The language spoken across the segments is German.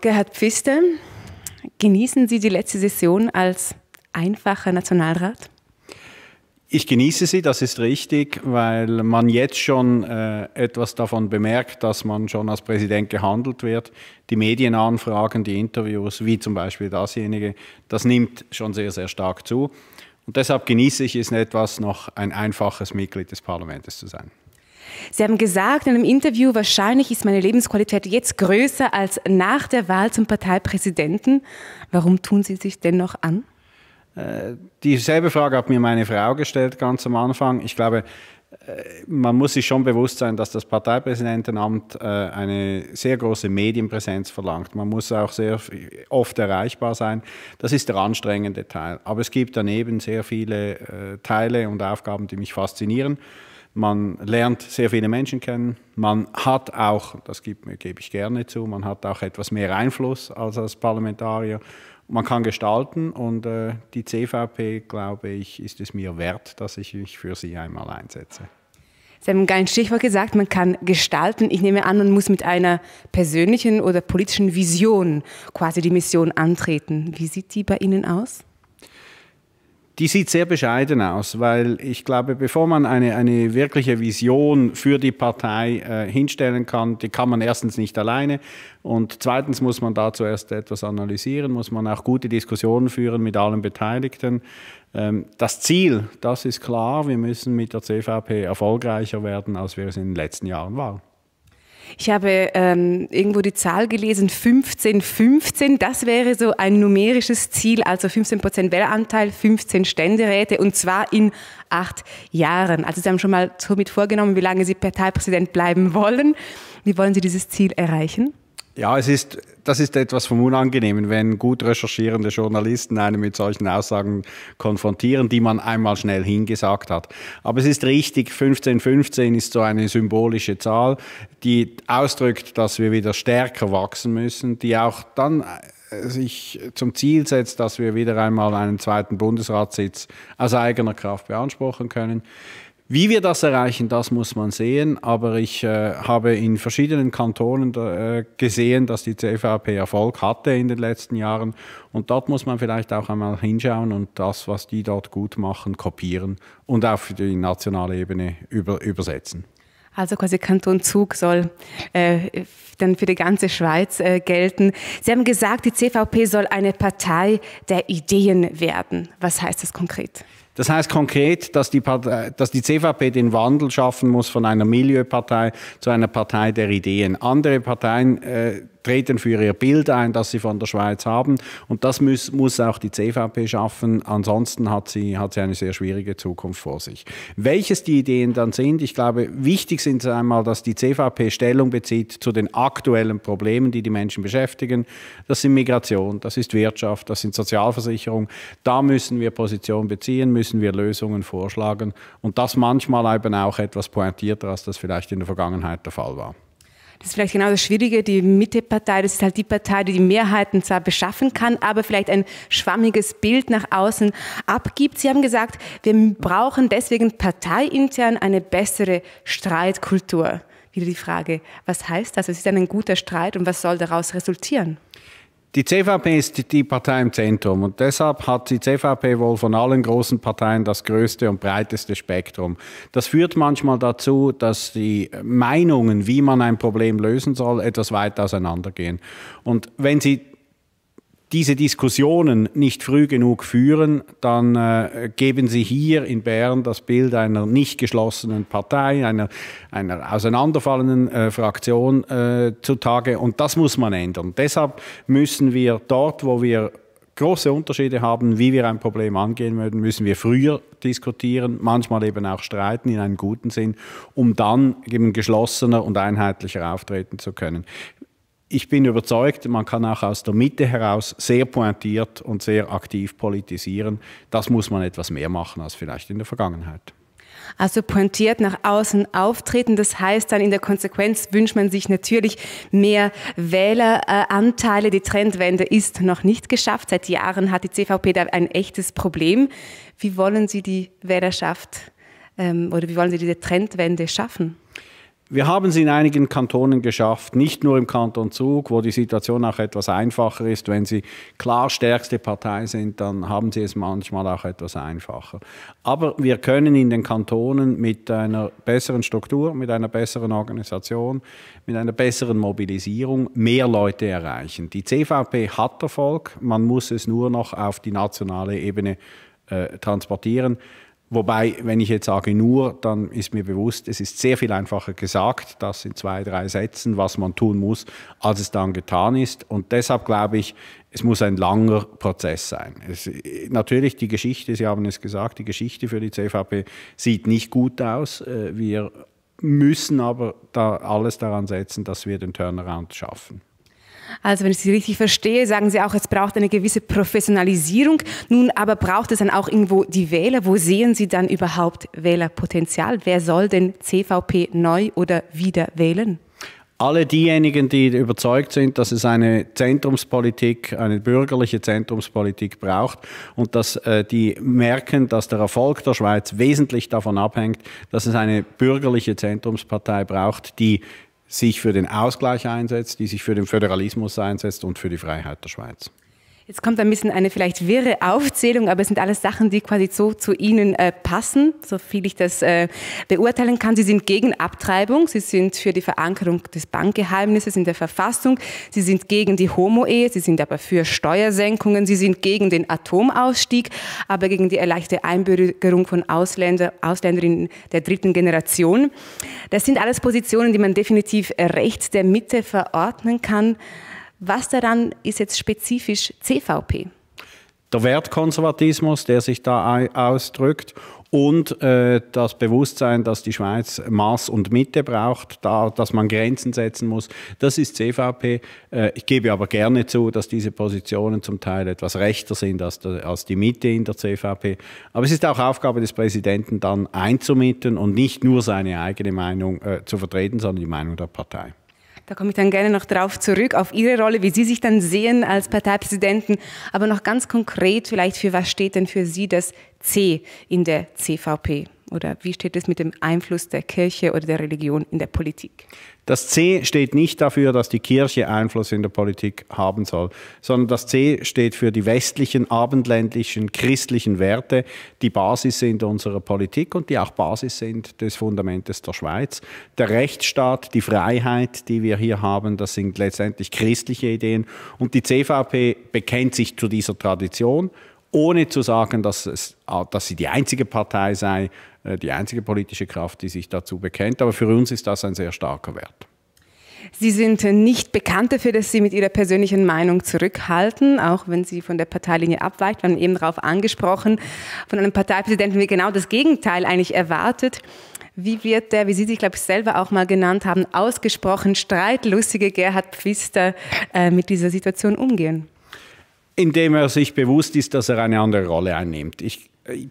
Gerhard Pfister, genießen Sie die letzte Session als einfacher Nationalrat? Ich genieße sie, das ist richtig, weil man jetzt schon etwas davon bemerkt, dass man schon als Präsident gehandelt wird. Die Medienanfragen, die Interviews, wie zum Beispiel dasjenige, das nimmt schon sehr, sehr stark zu. Und deshalb genieße ich es etwas, noch ein einfaches Mitglied des Parlaments zu sein. Sie haben gesagt in einem Interview, wahrscheinlich ist meine Lebensqualität jetzt größer als nach der Wahl zum Parteipräsidenten. Warum tun Sie sich denn noch an? Dieselbe Frage hat mir meine Frau gestellt ganz am Anfang. Ich glaube, man muss sich schon bewusst sein, dass das Parteipräsidentenamt eine sehr große Medienpräsenz verlangt. Man muss auch sehr oft erreichbar sein. Das ist der anstrengende Teil. Aber es gibt daneben sehr viele Teile und Aufgaben, die mich faszinieren. Man lernt sehr viele Menschen kennen. Man hat auch, das gebe ich gerne zu, man hat auch etwas mehr Einfluss als Parlamentarier. Man kann gestalten und die CVP, glaube ich, ist es mir wert, dass ich mich für sie einmal einsetze. Sie haben ein Stichwort gesagt, man kann gestalten. Ich nehme an, man muss mit einer persönlichen oder politischen Vision quasi die Mission antreten. Wie sieht die bei Ihnen aus? Die sieht sehr bescheiden aus, weil ich glaube, bevor man eine wirkliche Vision für die Partei hinstellen kann, die kann man erstens nicht alleine und zweitens muss man da zuerst etwas analysieren, muss man auch gute Diskussionen führen mit allen Beteiligten. Das Ziel, das ist klar, wir müssen mit der CVP erfolgreicher werden, als wir es in den letzten Jahren waren. Ich habe irgendwo die Zahl gelesen, 15-15, das wäre so ein numerisches Ziel, also 15% Wähleranteil, 15 Ständeräte und zwar in 8 Jahren. Also Sie haben schon mal somit vorgenommen, wie lange Sie Parteipräsident bleiben wollen. Wie wollen Sie dieses Ziel erreichen? Ja, das ist etwas vom Unangenehmen, wenn gut recherchierende Journalisten einen mit solchen Aussagen konfrontieren, die man einmal schnell hingesagt hat. Aber es ist richtig, 15-15 ist so eine symbolische Zahl, die ausdrückt, dass wir wieder stärker wachsen müssen, die auch dann sich zum Ziel setzt, dass wir wieder einmal einen zweiten Bundesratssitz aus eigener Kraft beanspruchen können. Wie wir das erreichen, das muss man sehen, aber ich habe in verschiedenen Kantonen gesehen, dass die CVP Erfolg hatte in den letzten Jahren und dort muss man vielleicht auch einmal hinschauen und das, was die dort gut machen, kopieren und auf die nationale Ebene übersetzen. Also quasi Kanton Zug soll dann für die ganze Schweiz gelten. Sie haben gesagt, die CVP soll eine Partei der Ideen werden. Was heißt das konkret? Das heißt konkret, dass die CVP den Wandel schaffen muss von einer Milieupartei zu einer Partei der Ideen. Andere Parteien treten für ihr Bild ein, das sie von der Schweiz haben. Und das muss auch die CVP schaffen. Ansonsten hat sie eine sehr schwierige Zukunft vor sich. Welches die Ideen dann sind, ich glaube, wichtig sind es einmal, dass die CVP Stellung bezieht zu den aktuellen Problemen, die die Menschen beschäftigen. Das sind Migration, das ist Wirtschaft, das sind Sozialversicherung. Da müssen wir Position beziehen, müssen wir Lösungen vorschlagen. Und das manchmal eben auch etwas pointierter, als das vielleicht in der Vergangenheit der Fall war. Das ist vielleicht genau das Schwierige, die Mittepartei, das ist halt die Partei, die die Mehrheiten zwar beschaffen kann, aber vielleicht ein schwammiges Bild nach außen abgibt. Sie haben gesagt, wir brauchen deswegen parteiintern eine bessere Streitkultur. Wieder die Frage, was heißt das? Was ist denn ein guter Streit und was soll daraus resultieren? Die CVP ist die Partei im Zentrum und deshalb hat die CVP wohl von allen großen Parteien das größte und breiteste Spektrum. Das führt manchmal dazu, dass die Meinungen, wie man ein Problem lösen soll, etwas weit auseinandergehen. Und wenn Sie diese Diskussionen nicht früh genug führen, dann geben Sie hier in Bern das Bild einer nicht geschlossenen Partei, einer auseinanderfallenden Fraktion zutage und das muss man ändern. Deshalb müssen wir dort, wo wir große Unterschiede haben, wie wir ein Problem angehen würden, müssen wir früher diskutieren, manchmal eben auch streiten in einem guten Sinn, um dann eben geschlossener und einheitlicher auftreten zu können. Ich bin überzeugt, man kann auch aus der Mitte heraus sehr pointiert und sehr aktiv politisieren. Das muss man etwas mehr machen als vielleicht in der Vergangenheit. Also pointiert nach außen auftreten, das heißt dann in der Konsequenz wünscht man sich natürlich mehr Wähleranteile. Die Trendwende ist noch nicht geschafft. Seit Jahren hat die CVP da ein echtes Problem. Wie wollen Sie die Wählerschaft oder wie wollen Sie diese Trendwende schaffen? Wir haben es in einigen Kantonen geschafft, nicht nur im Kanton Zug, wo die Situation auch etwas einfacher ist. Wenn Sie klar stärkste Partei sind, dann haben Sie es manchmal auch etwas einfacher. Aber wir können in den Kantonen mit einer besseren Struktur, mit einer besseren Organisation, mit einer besseren Mobilisierung mehr Leute erreichen. Die CVP hat Erfolg, man muss es nur noch auf die nationale Ebene transportieren. Wobei, wenn ich jetzt sage nur, dann ist mir bewusst, es ist sehr viel einfacher gesagt, das in 2, 3 Sätzen, was man tun muss, als es dann getan ist. Und deshalb glaube ich, es muss ein langer Prozess sein. Natürlich die Geschichte, Sie haben es gesagt, die Geschichte für die CVP sieht nicht gut aus. Wir müssen aber da alles daran setzen, dass wir den Turnaround schaffen. Also wenn ich Sie richtig verstehe, sagen Sie auch, es braucht eine gewisse Professionalisierung. Nun aber braucht es dann auch irgendwo die Wähler. Wo sehen Sie dann überhaupt Wählerpotenzial? Wer soll denn CVP neu oder wieder wählen? Alle diejenigen, die überzeugt sind, dass es eine Zentrumspolitik, eine bürgerliche Zentrumspolitik braucht und dass die merken, dass der Erfolg der Schweiz wesentlich davon abhängt, dass es eine bürgerliche Zentrumspartei braucht, die sich für den Ausgleich einsetzt, die sich für den Föderalismus einsetzt und für die Freiheit der Schweiz. Jetzt kommt ein bisschen eine vielleicht wirre Aufzählung, aber es sind alles Sachen, die quasi so zu Ihnen passen, so viel ich das beurteilen kann. Sie sind gegen Abtreibung, Sie sind für die Verankerung des Bankgeheimnisses in der Verfassung, Sie sind gegen die Homo-Ehe, Sie sind aber für Steuersenkungen, Sie sind gegen den Atomausstieg, aber gegen die erleichterte Einbürgerung von Ausländerinnen der 3. Generation. Das sind alles Positionen, die man definitiv rechts der Mitte verordnen kann. Was daran ist jetzt spezifisch CVP? Der Wertkonservatismus, der sich da ausdrückt, und das Bewusstsein, dass die Schweiz Maß und Mitte braucht, dass man Grenzen setzen muss, das ist CVP. Ich gebe aber gerne zu, dass diese Positionen zum Teil etwas rechter sind als die Mitte in der CVP. Aber es ist auch Aufgabe des Präsidenten, dann einzumitten und nicht nur seine eigene Meinung zu vertreten, sondern die Meinung der Partei. Da komme ich dann gerne noch drauf zurück, auf Ihre Rolle, wie Sie sich dann sehen als Parteipräsidenten. Aber noch ganz konkret vielleicht, für was steht denn für Sie das C in der CVP? Oder wie steht es mit dem Einfluss der Kirche oder der Religion in der Politik? Das C steht nicht dafür, dass die Kirche Einfluss in der Politik haben soll, sondern das C steht für die westlichen, abendländischen, christlichen Werte, die Basis sind unserer Politik und die auch Basis sind des Fundamentes der Schweiz. Der Rechtsstaat, die Freiheit, die wir hier haben, das sind letztendlich christliche Ideen. Und die CVP bekennt sich zu dieser Tradition, ohne zu sagen, dass sie die einzige Partei sei, die einzige politische Kraft, die sich dazu bekennt. Aber für uns ist das ein sehr starker Wert. Sie sind nicht bekannt dafür, dass Sie mit Ihrer persönlichen Meinung zurückhalten, auch wenn Sie von der Parteilinie abweicht. Wir haben eben darauf angesprochen, von einem Parteipräsidenten wird genau das Gegenteil eigentlich erwartet. Wie wird der, wie Sie sich, glaube ich, selber auch mal genannt haben, ausgesprochen streitlustige Gerhard Pfister mit dieser Situation umgehen? Indem er sich bewusst ist, dass er eine andere Rolle einnimmt.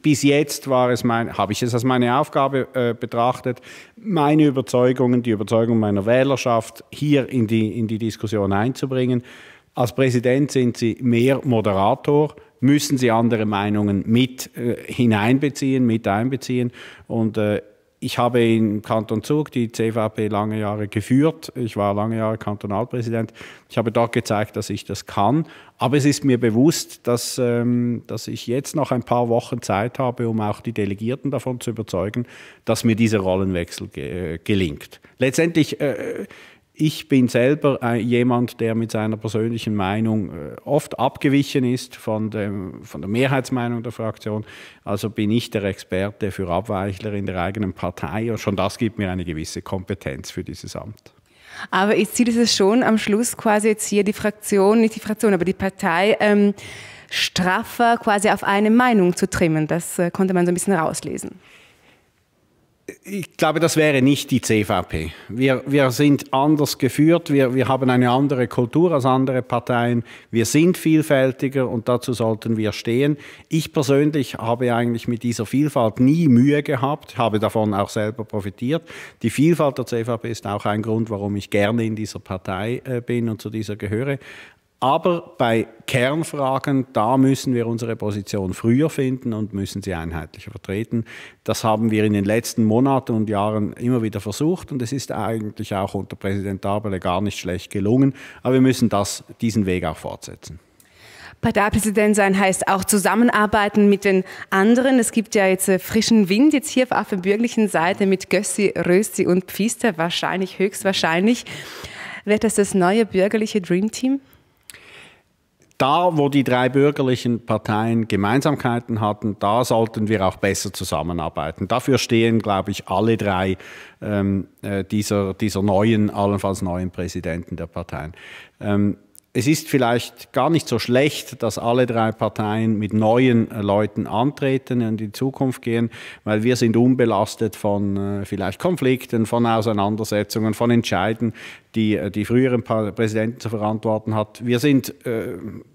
Bis jetzt habe ich es als meine Aufgabe betrachtet, meine Überzeugungen, die Überzeugung meiner Wählerschaft hier in die Diskussion einzubringen. Als Präsident sind Sie mehr Moderator, müssen Sie andere Meinungen mit einbeziehen. Und ich habe im Kanton Zug die CVP lange Jahre geführt. Ich war lange Jahre Kantonalpräsident. Ich habe dort gezeigt, dass ich das kann. Aber es ist mir bewusst, dass ich jetzt noch ein paar Wochen Zeit habe, um auch die Delegierten davon zu überzeugen, dass mir dieser Rollenwechsel gelingt. Letztendlich ich bin selber jemand, der mit seiner persönlichen Meinung oft abgewichen ist von der Mehrheitsmeinung der Fraktion. Also bin ich der Experte für Abweichler in der eigenen Partei. Und schon das gibt mir eine gewisse Kompetenz für dieses Amt. Aber ich ziehe es schon am Schluss quasi jetzt hier die Fraktion, nicht die Fraktion, aber die Partei straffer quasi auf eine Meinung zu trimmen. Das konnte man so ein bisschen rauslesen. Ich glaube, das wäre nicht die CVP. Wir sind anders geführt, wir haben eine andere Kultur als andere Parteien, wir sind vielfältiger und dazu sollten wir stehen. Ich persönlich habe eigentlich mit dieser Vielfalt nie Mühe gehabt, habe davon auch selber profitiert. Die Vielfalt der CVP ist auch ein Grund, warum ich gerne in dieser Partei bin und zu dieser gehöre. Aber bei Kernfragen, da müssen wir unsere Position früher finden und müssen sie einheitlicher vertreten. Das haben wir in den letzten Monaten und Jahren immer wieder versucht und es ist eigentlich auch unter Präsident Aberle gar nicht schlecht gelungen. Aber wir müssen diesen Weg auch fortsetzen. Parteipräsident sein heißt auch zusammenarbeiten mit den anderen. Es gibt ja jetzt frischen Wind jetzt hier auf der bürgerlichen Seite mit Gössi, Rösti und Pfister, wahrscheinlich, höchstwahrscheinlich. Wird das neue bürgerliche Dream Team? Da, wo die drei bürgerlichen Parteien Gemeinsamkeiten hatten, da sollten wir auch besser zusammenarbeiten. Dafür stehen, glaube ich, alle drei dieser neuen, allenfalls neuen Präsidenten der Parteien. Es ist vielleicht gar nicht so schlecht, dass alle drei Parteien mit neuen Leuten antreten und in die Zukunft gehen, weil wir sind unbelastet von vielleicht Konflikten, von Auseinandersetzungen, von Entscheiden, die früheren Präsidenten zu verantworten hat. Wir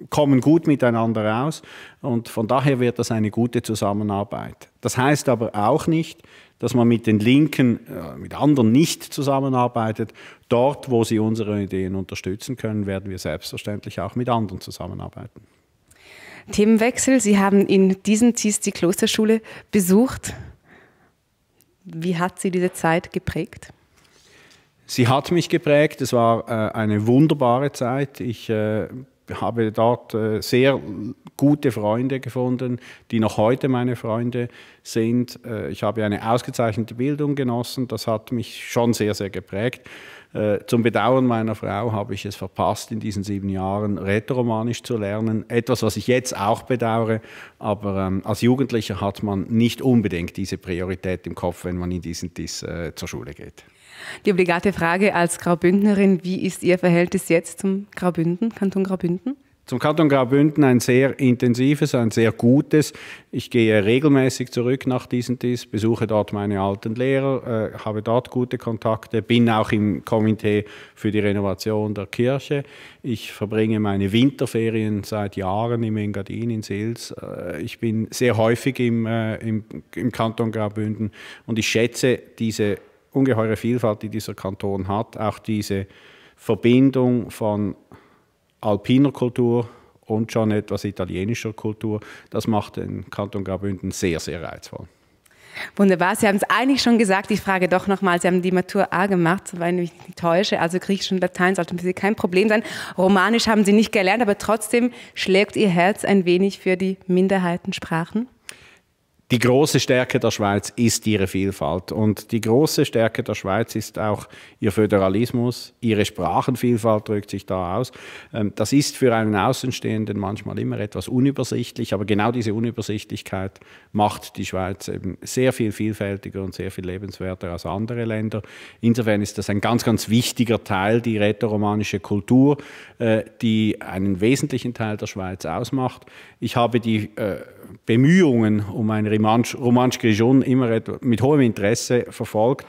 kommen gut miteinander aus und von daher wird das eine gute Zusammenarbeit. Das heißt aber auch nicht, dass man mit den Linken, mit anderen nicht zusammenarbeitet. Dort, wo sie unsere Ideen unterstützen können, werden wir selbstverständlich auch mit anderen zusammenarbeiten. Themenwechsel. Sie haben in diesen TIS die Klosterschule besucht. Wie hat Sie diese Zeit geprägt? Sie hat mich geprägt. Es war eine wunderbare Zeit. Ich habe dort sehr gute Freunde gefunden, die noch heute meine Freunde sind. Ich habe eine ausgezeichnete Bildung genossen. Das hat mich schon sehr, sehr geprägt. Zum Bedauern meiner Frau habe ich es verpasst, in diesen 7 Jahren Rätoromanisch zu lernen. Etwas, was ich jetzt auch bedauere. Aber als Jugendlicher hat man nicht unbedingt diese Priorität im Kopf, wenn man in diesen TIS zur Schule geht. Die obligate Frage als Graubündnerin, wie ist Ihr Verhältnis jetzt zum Graubünden, Kanton Graubünden? Zum Kanton Graubünden ein sehr intensives, ein sehr gutes. Ich gehe regelmäßig zurück nach diesen TIS, besuche dort meine alten Lehrer, habe dort gute Kontakte, bin auch im Komitee für die Renovation der Kirche. Ich verbringe meine Winterferien seit Jahren im Engadin in Sils. Ich bin sehr häufig im Kanton Graubünden und ich schätze diese ungeheure Vielfalt, die dieser Kanton hat, auch diese Verbindung von alpiner Kultur und schon etwas italienischer Kultur, das macht den Kanton Graubünden sehr, sehr reizvoll. Wunderbar, Sie haben es eigentlich schon gesagt, ich frage doch nochmal, Sie haben die Matur A gemacht, weil ich mich nicht täusche, also Griechisch und Latein sollte für Sie kein Problem sein. Romanisch haben Sie nicht gelernt, aber trotzdem schlägt Ihr Herz ein wenig für die Minderheitensprachen? Die große Stärke der Schweiz ist ihre Vielfalt und die große Stärke der Schweiz ist auch ihr Föderalismus, ihre Sprachenvielfalt drückt sich da aus. Das ist für einen Außenstehenden manchmal immer etwas unübersichtlich, aber genau diese Unübersichtlichkeit macht die Schweiz eben sehr viel vielfältiger und sehr viel lebenswerter als andere Länder. Insofern ist das ein ganz, ganz wichtiger Teil, die rätoromanische Kultur, die einen wesentlichen Teil der Schweiz ausmacht. Ich habe die Bemühungen um ein Romansch Grischun immer mit hohem Interesse verfolgt.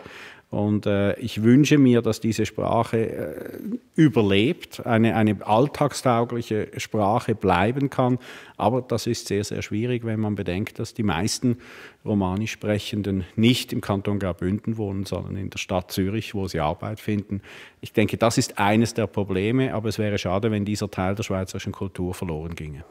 Und ich wünsche mir, dass diese Sprache überlebt, eine alltagstaugliche Sprache bleiben kann. Aber das ist sehr, sehr schwierig, wenn man bedenkt, dass die meisten Romanisch Sprechenden nicht im Kanton Graubünden wohnen, sondern in der Stadt Zürich, wo sie Arbeit finden. Ich denke, das ist eines der Probleme, aber es wäre schade, wenn dieser Teil der schweizerischen Kultur verloren ginge.